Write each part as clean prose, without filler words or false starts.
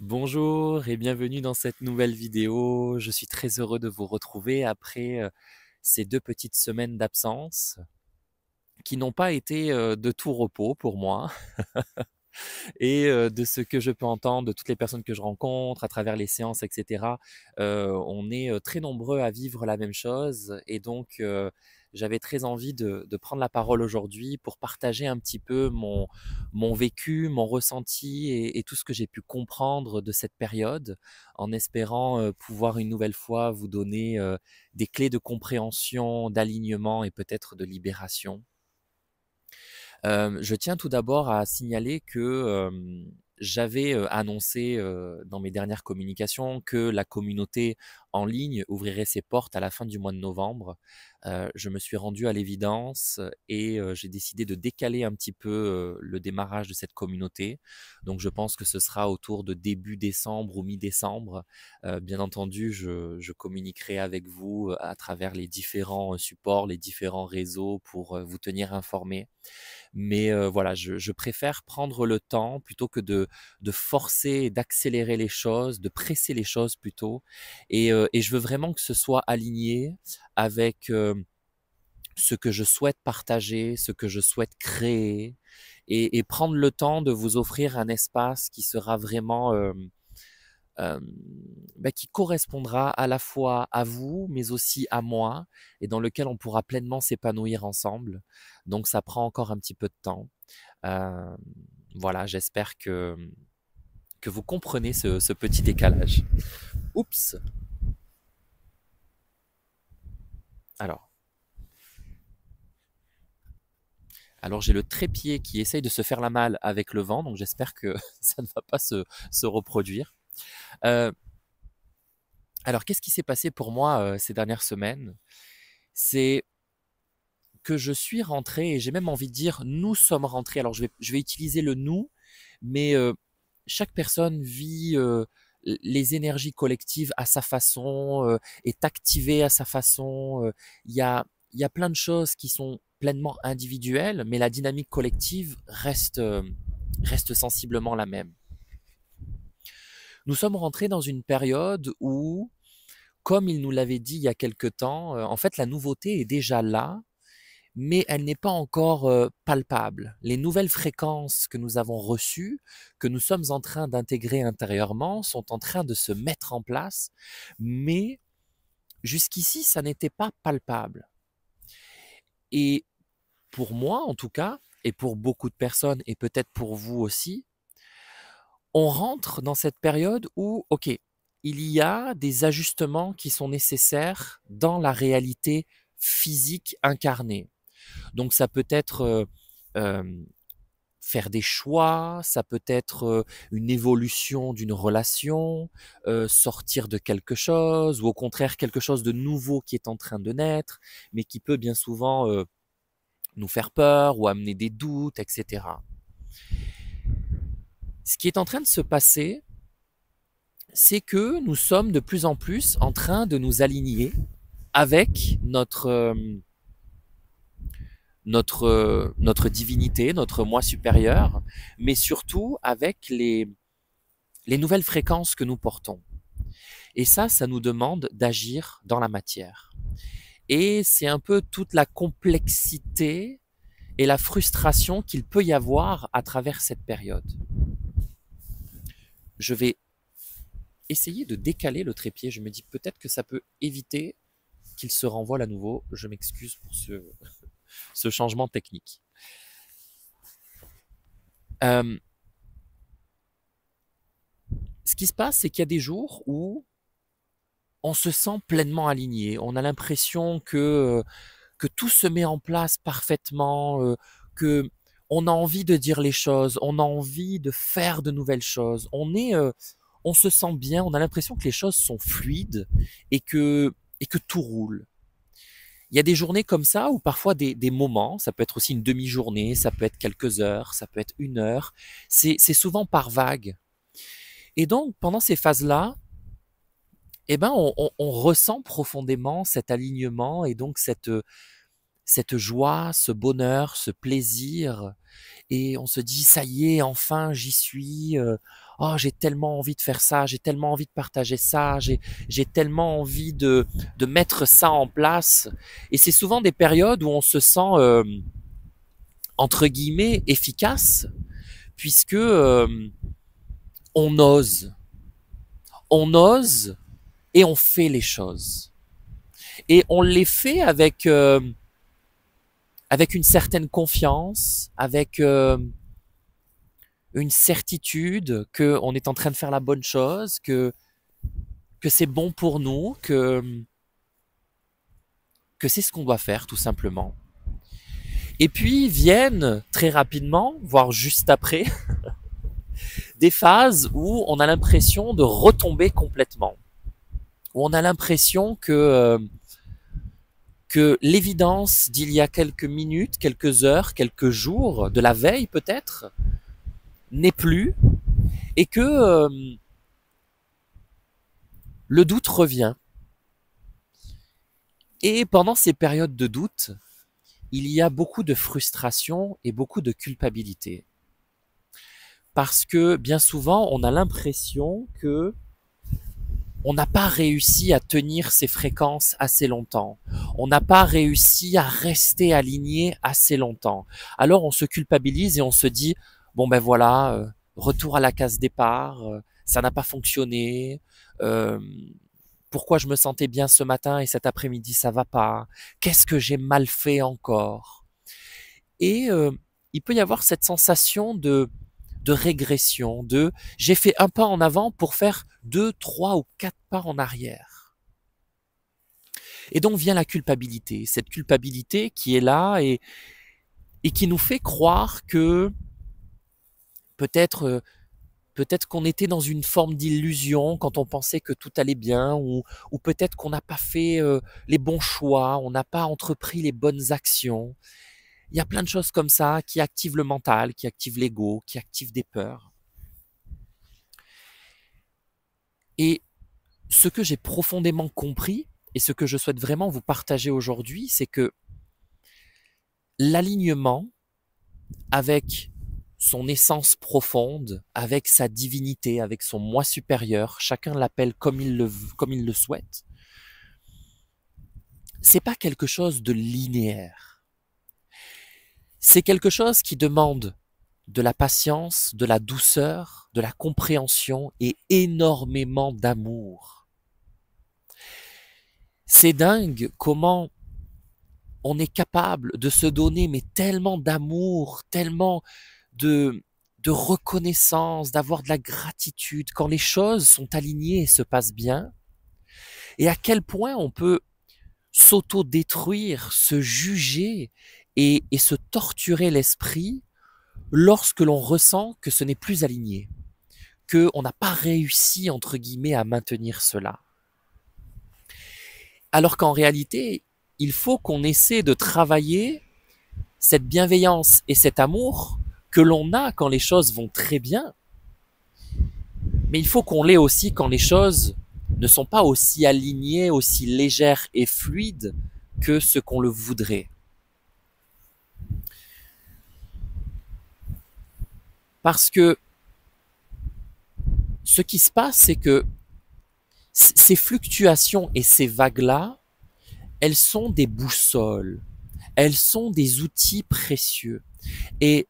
Bonjour et bienvenue dans cette nouvelle vidéo. Je suis très heureux de vous retrouver après ces 2 petites semaines d'absence qui n'ont pas été de tout repos pour moi et de ce que je peux entendre de toutes les personnes que je rencontre à travers les séances, et cetera. On est très nombreux à vivre la même chose et donc j'avais très envie de prendre la parole aujourd'hui pour partager un petit peu mon vécu, mon ressenti et tout ce que j'ai pu comprendre de cette période, en espérant pouvoir une nouvelle fois vous donner des clés de compréhension, d'alignement et peut-être de libération. Je tiens tout d'abord à signaler que, j'avais, annoncé, dans mes dernières communications que la communauté en ligne ouvrirait ses portes à la fin du mois de novembre. Je me suis rendu à l'évidence et j'ai décidé de décaler un petit peu, le démarrage de cette communauté. Donc je pense que ce sera autour de début décembre ou mi-décembre. Bien entendu, je communiquerai avec vous, à travers les différents, supports, les différents réseaux pour, vous tenir informés. Mais voilà, je préfère prendre le temps plutôt que de forcer et d'accélérer les choses, de presser les choses plutôt et je veux vraiment que ce soit aligné avec, ce que je souhaite partager, ce que je souhaite créer et prendre le temps de vous offrir un espace qui sera vraiment, hem, qui correspondra à la fois à vous, mais aussi à moi et dans lequel on pourra pleinement s'épanouir ensemble. Donc ça prend encore un petit peu de temps. Hem, voilà, j'espère que vous comprenez ce petit décalage. Oups! Alors alors j'ai le trépied qui essaye de se faire la malle avec le vent, donc j'espère que ça ne va pas se reproduire. Heu, alors qu'est-ce qui s'est passé pour moi, ces dernières semaines? C'est que je suis rentré et j'ai même envie de dire: «Nous sommes rentrés». Alors je vais utiliser le «nous», mais chaque personne vit, les énergies collectives à sa façon, est activée à sa façon, il y a il y a plein de choses qui sont pleinement individuelles, mais la dynamique collective reste sensiblement la même. Nous sommes rentrés dans une période où, comme il nous l'avait dit il y a quelque temps, en fait la nouveauté est déjà là, mais elle n'est pas encore palpable. Les nouvelles fréquences que nous avons reçues, que nous sommes en train d'intégrer intérieurement, sont en train de se mettre en place, mais jusqu'ici, ça n'était pas palpable. Et pour moi, en tout cas, et pour beaucoup de personnes, et peut-être pour vous aussi, on rentre dans cette période où, ok, il y a des ajustements qui sont nécessaires dans la réalité physique incarnée. Donc ça peut être faire des choix, ça peut être une évolution d'une relation, sortir de quelque chose, ou au contraire quelque chose de nouveau qui est en train de naître, mais qui peut bien souvent nous faire peur ou amener des doutes, etc. Ce qui est en train de se passer, c'est que nous sommes de plus en plus en train de nous aligner avec notre divinité, notre moi supérieur, mais surtout avec les nouvelles fréquences que nous portons. Et ça nous demande d'agir dans la matière. Et c'est un peu toute la complexité et la frustration qu'il peut y avoir à travers cette période. Je vais essayer de décaler le trépied. Je me dis peut-être que ça peut éviter qu'il se renvole à nouveau. Je m'excuse pour ce changement technique. Euh, ce qui se passe, c'est qu'il y a des jours où on se sent pleinement aligné. On a l'impression que tout se met en place parfaitement, que on a envie de dire les choses, on a envie de faire de nouvelles choses. On se sent bien, on a l'impression que les choses sont fluides et que tout roule. Il y a des journées comme ça ou parfois des moments, ça peut être aussi une demi-journée, ça peut être quelques heures, ça peut être une heure. C'est souvent par vague. Et donc, pendant ces phases-là, eh ben, on ressent profondément cet alignement et donc cette joie, ce bonheur, ce plaisir, et on se dit ça y est, enfin j'y suis. oh, j'ai tellement envie de faire ça, j'ai tellement envie de partager ça, j'ai tellement envie de mettre ça en place. Et c'est souvent des périodes où on se sent, entre guillemets, efficace, puisque on ose. On ose et on fait les choses. Et on les fait avec une certaine confiance, avec une certitude qu'on est en train de faire la bonne chose, que c'est bon pour nous, que c'est ce qu'on doit faire tout simplement. Et puis viennent très rapidement, voire juste après, des phases où on a l'impression de retomber complètement, où on a l'impression que l'évidence d'il y a quelques minutes, quelques heures, quelques jours, de la veille peut-être, n'est plus, et que le doute revient. Et pendant ces périodes de doute, il y a beaucoup de frustration et beaucoup de culpabilité. Parce que bien souvent, on a l'impression que on n'a pas réussi à tenir ces fréquences assez longtemps. On n'a pas réussi à rester aligné assez longtemps. Alors on se culpabilise et on se dit, bon ben voilà, retour à la case départ, ça n'a pas fonctionné, euh, pourquoi je me sentais bien ce matin et cet après-midi ça va pas, qu'est-ce que j'ai mal fait encore. Et il peut y avoir cette sensation de régression, de j'ai fait un pas en avant pour faire 2, 3 ou 4 pas en arrière. Et donc vient la culpabilité, cette culpabilité qui est là et qui nous fait croire que peut-être peut-être qu'on était dans une forme d'illusion quand on pensait que tout allait bien, ou peut-être qu'on n'a pas fait les bons choix, on n'a pas entrepris les bonnes actions. Il y a plein de choses comme ça qui activent le mental, qui activent l'ego, qui activent des peurs. Et ce que j'ai profondément compris, et ce que je souhaite vraiment vous partager aujourd'hui, c'est que l'alignement avec son essence profonde, avec sa divinité, avec son moi supérieur, chacun l'appelle comme il le souhaite, c'est pas quelque chose de linéaire. C'est quelque chose qui demande de la patience, de la douceur, de la compréhension et énormément d'amour. C'est dingue comment on est capable de se donner mais tellement d'amour, tellement de reconnaissance, d'avoir de la gratitude quand les choses sont alignées et se passent bien, et à quel point on peut s'auto-détruire, se juger et se torturer l'esprit lorsque l'on ressent que ce n'est plus aligné, qu'on n'a pas réussi, entre guillemets, à maintenir cela. Alors qu'en réalité, il faut qu'on essaie de travailler cette bienveillance et cet amour que l'on a quand les choses vont très bien, mais il faut qu'on l'ait aussi quand les choses ne sont pas aussi alignées, aussi légères et fluides que ce qu'on le voudrait. Parce que ce qui se passe, c'est que ces fluctuations et ces vagues-là, elles sont des boussoles, elles sont des outils précieux. Et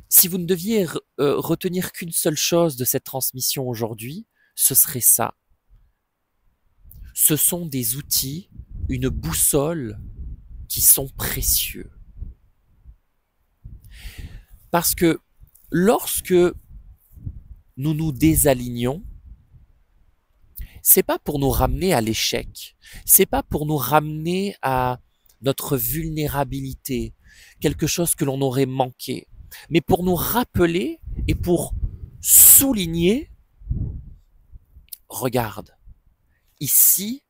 si vous ne deviez retenir qu'une seule chose de cette transmission aujourd'hui, ce serait ça. Ce sont des outils, une boussole qui sont précieux. Parce que lorsque nous nous désalignons, c'est pas pour nous ramener à l'échec, c'est pas pour nous ramener à notre vulnérabilité, quelque chose que l'on aurait manqué, mais pour nous rappeler et pour souligner, regarde, ici,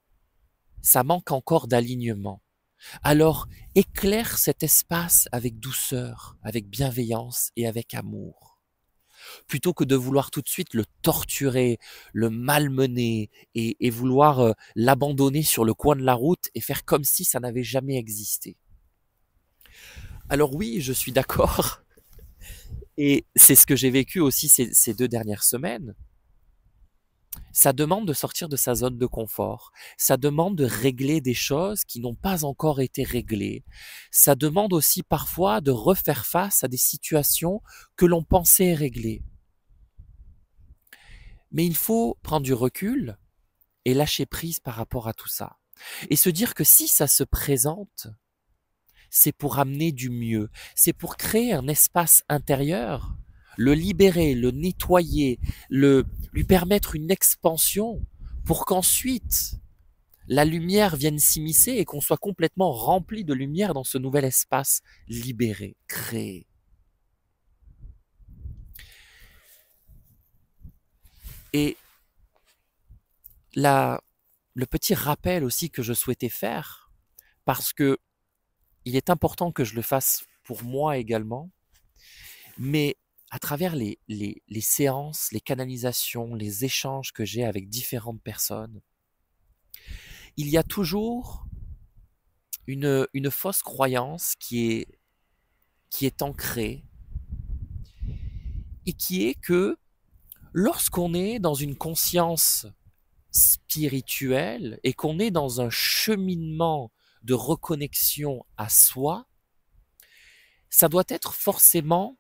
ça manque encore d'alignement. Alors, éclaire cet espace avec douceur, avec bienveillance et avec amour. Plutôt que de vouloir tout de suite le torturer, le malmener et vouloir l'abandonner sur le coin de la route et faire comme si ça n'avait jamais existé. Alors oui, je suis d'accord. Et c'est ce que j'ai vécu aussi ces 2 dernières semaines. Ça demande de sortir de sa zone de confort. Ça demande de régler des choses qui n'ont pas encore été réglées. Ça demande aussi parfois de refaire face à des situations que l'on pensait régler. Mais il faut prendre du recul et lâcher prise par rapport à tout ça. Et se dire que si ça se présente, c'est pour amener du mieux. C'est pour créer un espace intérieur, le libérer, le nettoyer, lui permettre une expansion pour qu'ensuite la lumière vienne s'immiscer et qu'on soit complètement rempli de lumière dans ce nouvel espace libéré, créé. Et le petit rappel aussi que je souhaitais faire, parce que il est important que je le fasse pour moi également, mais à travers les séances, les canalisations, les échanges que j'ai avec différentes personnes, il y a toujours une fausse croyance qui est ancrée et qui est que lorsqu'on est dans une conscience spirituelle et qu'on est dans un cheminement de reconnexion à soi, ça doit être forcément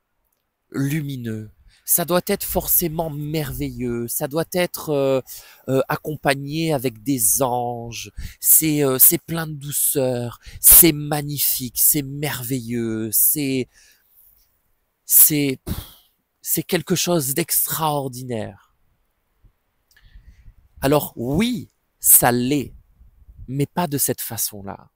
lumineux, ça doit être forcément merveilleux, ça doit être accompagné avec des anges, c'est plein de douceur, c'est magnifique, c'est merveilleux, c'est c'est quelque chose d'extraordinaire. Alors oui, ça l'est, mais pas de cette façon-là.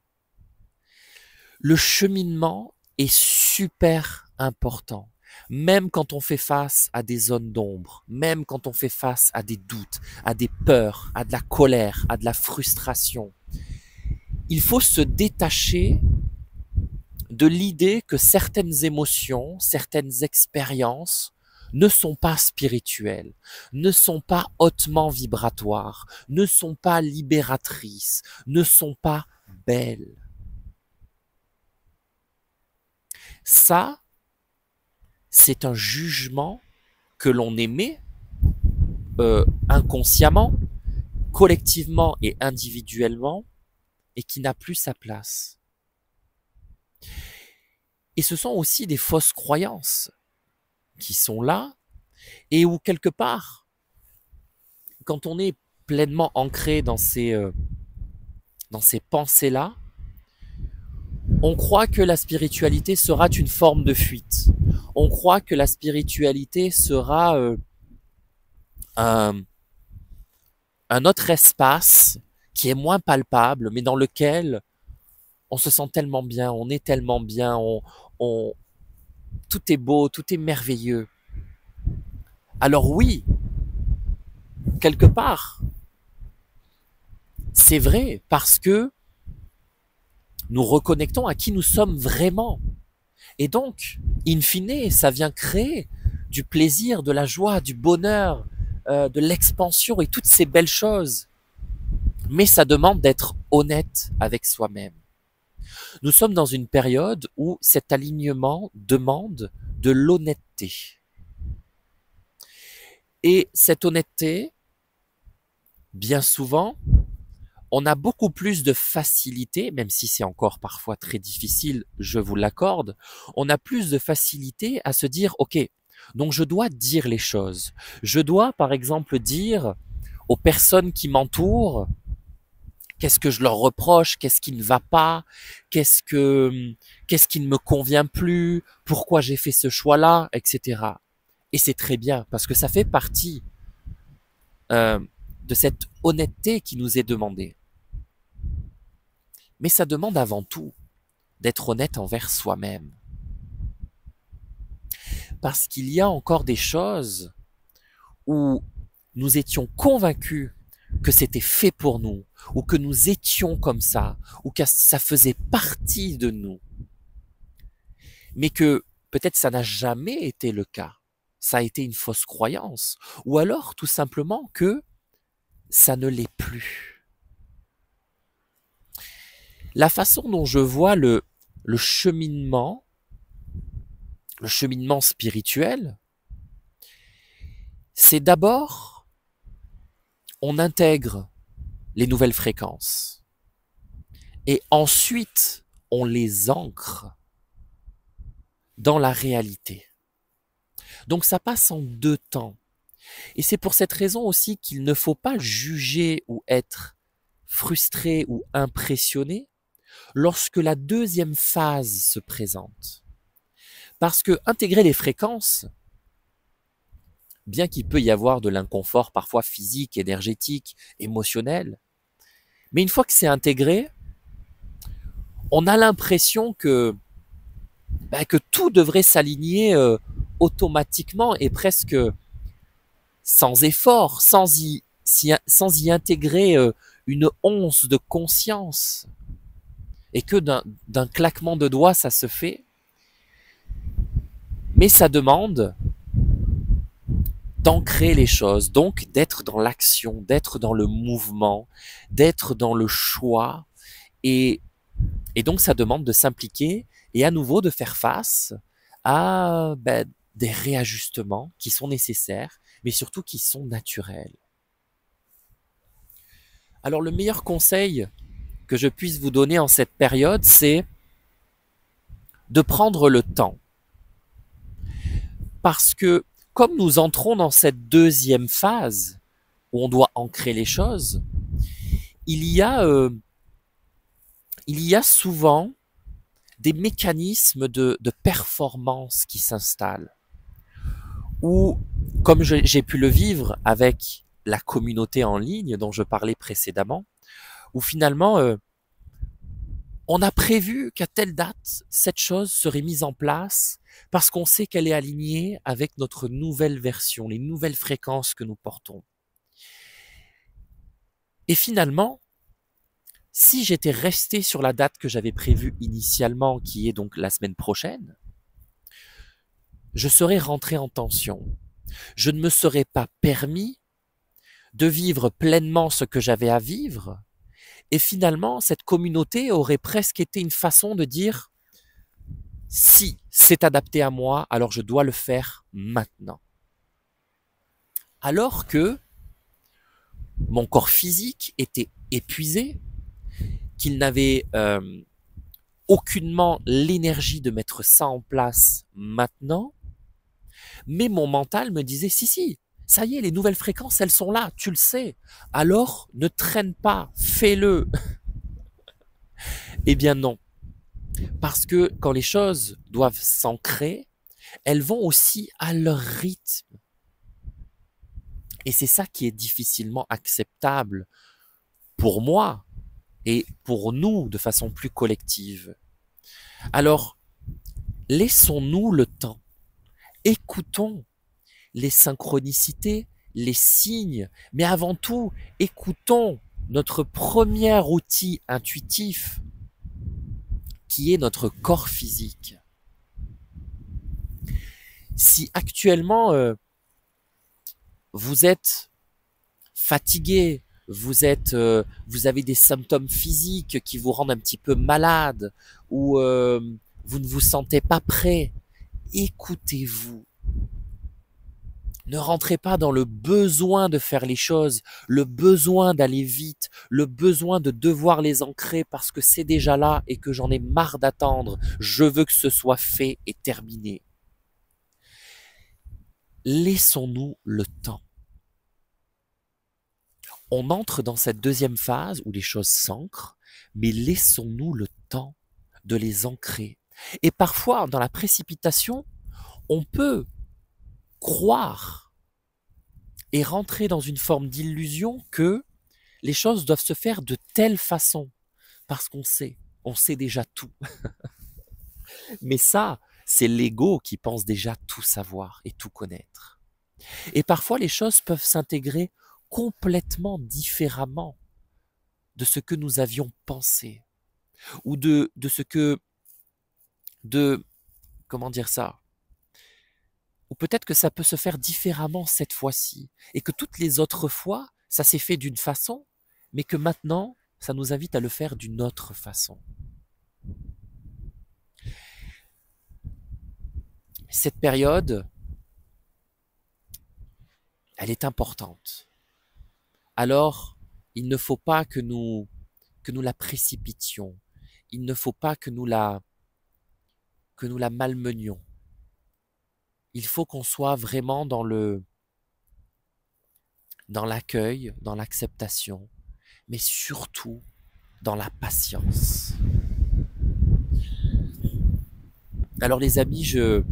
Le cheminement est super important. Même quand on fait face à des zones d'ombre, même quand on fait face à des doutes, à des peurs, à de la colère, à de la frustration, il faut se détacher de l'idée que certaines émotions, certaines expériences ne sont pas spirituelles, ne sont pas hautement vibratoires, ne sont pas libératrices, ne sont pas belles. Ça, c'est un jugement que l'on émet inconsciemment, collectivement et individuellement, et qui n'a plus sa place. Et ce sont aussi des fausses croyances qui sont là, et où quelque part, quand on est pleinement ancré dans ces pensées-là, on croit que la spiritualité sera une forme de fuite. On croit que la spiritualité sera un autre espace qui est moins palpable, mais dans lequel on se sent tellement bien, on est tellement bien, tout est beau, tout est merveilleux. Alors oui, quelque part, c'est vrai, parce que nous reconnectons à qui nous sommes vraiment. Et donc, in fine, ça vient créer du plaisir, de la joie, du bonheur, de l'expansion et toutes ces belles choses. Mais ça demande d'être honnête avec soi-même. Nous sommes dans une période où cet alignement demande de l'honnêteté. Et cette honnêteté, bien souvent, on a beaucoup plus de facilité, même si c'est encore parfois très difficile, je vous l'accorde, on a plus de facilité à se dire, ok, donc je dois dire les choses. Je dois, par exemple, dire aux personnes qui m'entourent, qu'est-ce que je leur reproche, qu'est-ce qui ne va pas, qu'est-ce qui ne me convient plus, pourquoi j'ai fait ce choix-là, etc. Et c'est très bien, parce que ça fait partie de cette honnêteté qui nous est demandée. Mais ça demande avant tout d'être honnête envers soi-même. Parce qu'il y a encore des choses où nous étions convaincus que c'était fait pour nous, ou que nous étions comme ça, ou que ça faisait partie de nous. Mais que peut-être ça n'a jamais été le cas. Ça a été une fausse croyance. Ou alors tout simplement que ça ne l'est plus. La façon dont je vois le cheminement le cheminement spirituel, c'est d'abord, on intègre les nouvelles fréquences et ensuite, on les ancre dans la réalité. Donc ça passe en 2 temps. Et c'est pour cette raison aussi qu'il ne faut pas juger ou être frustré ou impressionné lorsque la deuxième phase se présente. Parce que intégrer les fréquences, bien qu'il peut y avoir de l'inconfort parfois physique, énergétique, émotionnel, mais une fois que c'est intégré, on a l'impression que tout devrait s'aligner automatiquement et presque sans effort, sans y intégrer une once de conscience, et que d'un claquement de doigts ça se fait. Mais ça demande d'ancrer les choses, donc d'être dans l'action, d'être dans le mouvement, d'être dans le choix, et donc ça demande de s'impliquer et à nouveau de faire face à des réajustements qui sont nécessaires, mais surtout qui sont naturels. Alors le meilleur conseil que je puisse vous donner en cette période, c'est de prendre le temps. Parce que comme nous entrons dans cette deuxième phase où on doit ancrer les choses, il y a souvent des mécanismes de performance qui s'installent. Ou, comme j'ai pu le vivre avec la communauté en ligne dont je parlais précédemment, où finalement, on a prévu qu'à telle date, cette chose serait mise en place parce qu'on sait qu'elle est alignée avec notre nouvelle version, les nouvelles fréquences que nous portons. Et finalement, si j'étais resté sur la date que j'avais prévue initialement, qui est donc la semaine prochaine, je serais rentré en tension. Je ne me serais pas permis de vivre pleinement ce que j'avais à vivre. Et finalement, cette communauté aurait presque été une façon de dire « si c'est adapté à moi, alors je dois le faire maintenant ». Alors que mon corps physique était épuisé, qu'il n'avait aucunement l'énergie de mettre ça en place maintenant, mais mon mental me disait « si, ça y est, les nouvelles fréquences, elles sont là, tu le sais, alors ne traîne pas, fais-le ». Eh bien non, parce que quand les choses doivent s'ancrer, elles vont aussi à leur rythme. Et c'est ça qui est difficilement acceptable pour moi et pour nous de façon plus collective. Alors, laissons-nous le temps. Écoutons les synchronicités, les signes, mais avant tout, écoutons notre premier outil intuitif, qui est notre corps physique. Si actuellement vous êtes fatigué, vous avez des symptômes physiques qui vous rendent un petit peu malade, ou vous ne vous sentez pas prêt, écoutez-vous. Ne rentrez pas dans le besoin de faire les choses, le besoin d'aller vite, le besoin de devoir les ancrer parce que c'est déjà là et que j'en ai marre d'attendre. Je veux que ce soit fait et terminé. Laissons-nous le temps. On entre dans cette deuxième phase où les choses s'ancrent, mais laissons-nous le temps de les ancrer. Et parfois, dans la précipitation, on peut croire et rentrer dans une forme d'illusion que les choses doivent se faire de telle façon, parce qu'on sait déjà tout. Mais ça, c'est l'ego qui pense déjà tout savoir et tout connaître. Et parfois, les choses peuvent s'intégrer complètement différemment de ce que nous avions pensé, ou comment dire ça, ou peut-être que ça peut se faire différemment cette fois-ci, et que toutes les autres fois, ça s'est fait d'une façon, mais que maintenant, ça nous invite à le faire d'une autre façon. Cette période, elle est importante. Alors, il ne faut pas que nous la précipitions. Il ne faut pas que nous la malmenions. Il faut qu'on soit vraiment dans l'accueil, dans l'acceptation, mais surtout dans la patience. Alors les amis, je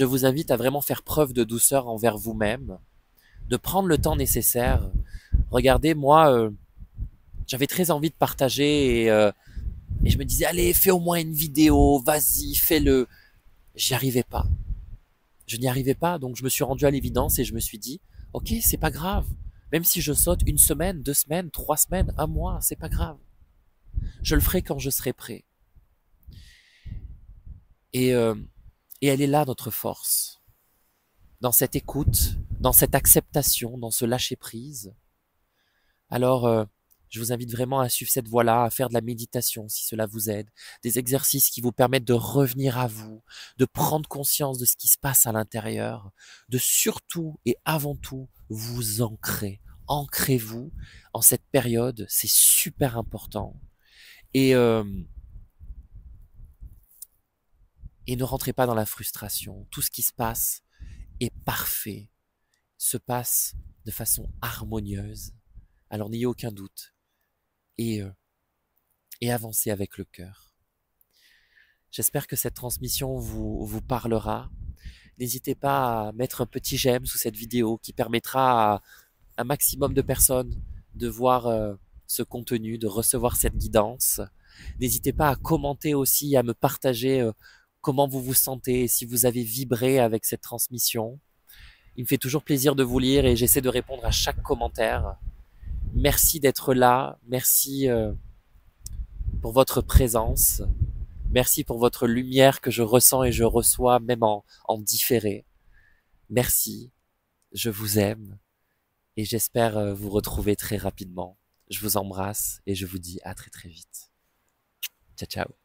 vous invite à vraiment faire preuve de douceur envers vous-même, de prendre le temps nécessaire. Regardez, moi, j'avais très envie de partager et je me disais, allez, fais au moins une vidéo, vas-y, fais-le. J'y arrivais pas. Je n'y arrivais pas, donc je me suis rendu à l'évidence et je me suis dit, ok, c'est pas grave. Même si je saute 1 semaine, 2 semaines, 3 semaines, 1 mois, c'est pas grave. Je le ferai quand je serai prêt. Et elle est là, notre force. Dans cette écoute, dans cette acceptation, dans ce lâcher-prise. Alors, je vous invite vraiment à suivre cette voie-là, à faire de la méditation si cela vous aide, des exercices qui vous permettent de revenir à vous, de prendre conscience de ce qui se passe à l'intérieur, de surtout et avant tout vous ancrer. Ancrez-vous en cette période, c'est super important. Et ne rentrez pas dans la frustration. Tout ce qui se passe est parfait, se passe de façon harmonieuse. Alors n'ayez aucun doute. Et avancez avec le cœur. J'espère que cette transmission vous parlera. N'hésitez pas à mettre un petit j'aime sous cette vidéo qui permettra à un maximum de personnes de voir ce contenu, de recevoir cette guidance. N'hésitez pas à commenter aussi, à me partager comment vous vous sentez, si vous avez vibré avec cette transmission. Il me fait toujours plaisir de vous lire et j'essaie de répondre à chaque commentaire. Merci d'être là, merci pour votre présence. Merci pour votre lumière que je ressens et je reçois même en différé. Merci, je vous aime et j'espère vous retrouver très rapidement. Je vous embrasse et je vous dis à très très vite. Ciao ciao.